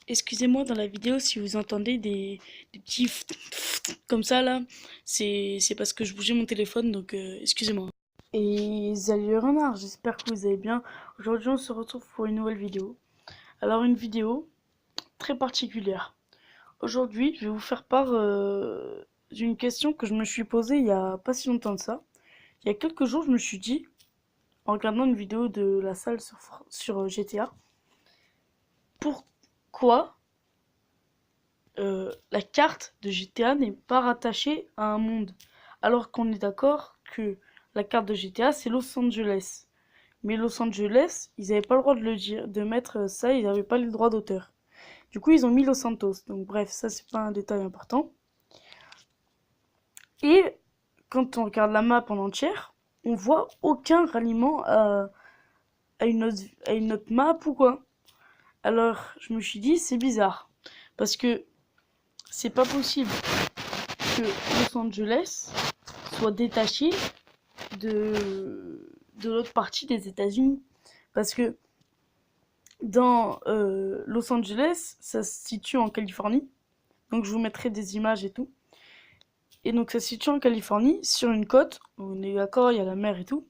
Excusez-moi dans la vidéo si vous entendez des petits comme ça là, c'est parce que je bougeais mon téléphone donc excusez-moi. Et salut renard, j'espère que vous allez bien. Aujourd'hui on se retrouve pour une nouvelle vidéo. Alors une vidéo très particulière. Aujourd'hui je vais vous faire part d'une question que je me suis posée il y a pas si longtemps de ça. Il y a quelques jours je me suis dit, en regardant une vidéo de la salle sur GTA, pourquoi la carte de GTA n'est pas rattachée à un monde. Alors qu'on est d'accord que la carte de GTA c'est Los Angeles. Mais Los Angeles, ils n'avaient pas le droit de le dire, de mettre ça, ils n'avaient pas le droit d'auteur. Du coup, ils ont mis Los Santos. Donc bref, ça c'est pas un détail important. Et quand on regarde la map en entière, on voit aucun ralliement à une autre map ou quoi. Alors je me suis dit c'est bizarre. Parce que c'est pas possible que Los Angeles soit détaché de l'autre partie des États-Unis. Parce que dans Los Angeles, ça se situe en Californie. Donc je vous mettrai des images et tout. Et donc ça se situe en Californie, sur une côte. On est d'accord, il y a la mer et tout.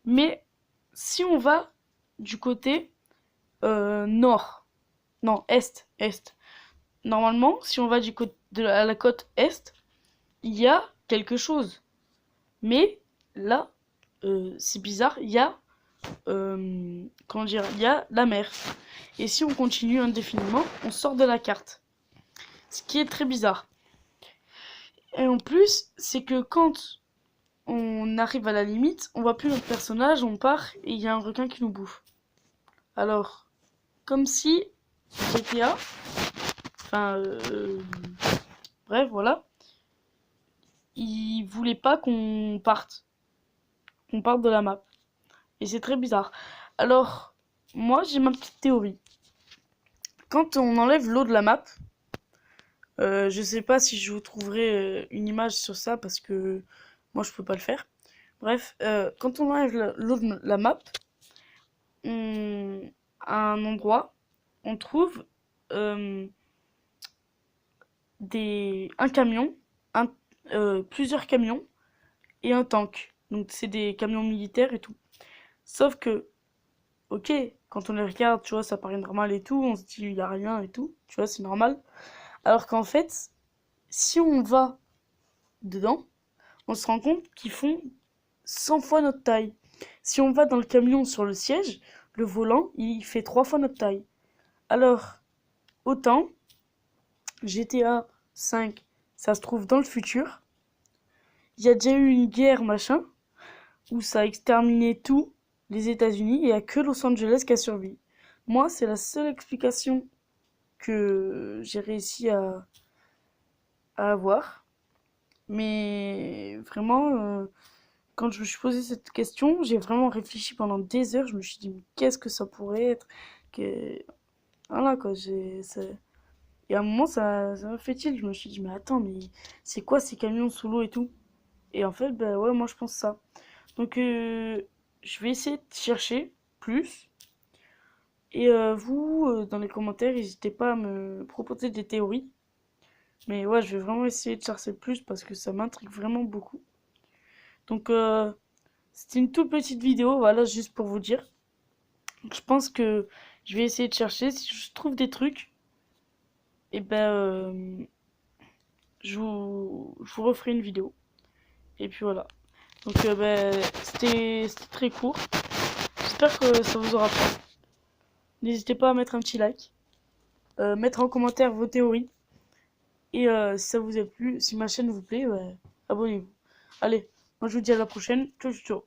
Mais si on va du côté nord, non, est. Normalement, si on va du côté à la côte est, il y a quelque chose. Mais là, c'est bizarre, il y a comment dire, il y a la mer. Et si on continue indéfiniment, on sort de la carte. Ce qui est très bizarre. Et en plus, c'est que quand on arrive à la limite, on voit plus notre personnage, on part et il y a un requin qui nous bouffe. Alors, comme si GTA, enfin, bref, voilà, il voulait pas qu'on parte de la map. Et c'est très bizarre. Alors, moi, j'ai ma petite théorie. Quand on enlève l'eau de la map, je sais pas si je vous trouverai une image sur ça parce que moi je peux pas le faire. Bref, quand on enlève l'eau de la map, à un endroit, on trouve euh, un camion, plusieurs camions et un tank. Donc c'est des camions militaires et tout. Sauf que, ok, quand on les regarde, tu vois, ça paraît normal et tout, on se dit il y a rien et tout, tu vois, c'est normal. Alors qu'en fait, si on va dedans, on se rend compte qu'ils font 100 fois notre taille. Si on va dans le camion sur le siège, le volant, il fait 3 fois notre taille. Alors, autant GTA 5, ça se trouve dans le futur. Il y a déjà eu une guerre, machin, où ça a exterminé tous les États-Unis et il n'y a que Los Angeles qui a survécu. Moi, c'est la seule explication que j'ai réussi à avoir. Mais vraiment, quand je me suis posé cette question, j'ai vraiment réfléchi pendant des heures. Je me suis dit, mais qu'est-ce que ça pourrait être que... Voilà quoi, et à un moment, ça m'a fait tilt. Je me suis dit, mais attends, mais c'est quoi ces camions sous l'eau et tout? Et en fait, bah ouais, moi je pense ça. Donc, je vais essayer de chercher plus. Et vous, dans les commentaires, n'hésitez pas à me proposer des théories. Mais ouais, je vais vraiment essayer de chercher plus parce que ça m'intrigue vraiment beaucoup. Donc, c'était une toute petite vidéo, voilà, juste pour vous dire. Je pense que je vais essayer de chercher. Si je trouve des trucs, et ben, je vous referai une vidéo. Et puis voilà. Donc, ben, c'était très court. J'espère que ça vous aura plu. N'hésitez pas à mettre un petit like, mettre en commentaire vos théories. Et si ça vous a plu, si ma chaîne vous plaît, ouais, abonnez-vous. Allez, moi je vous dis à la prochaine. Ciao, ciao.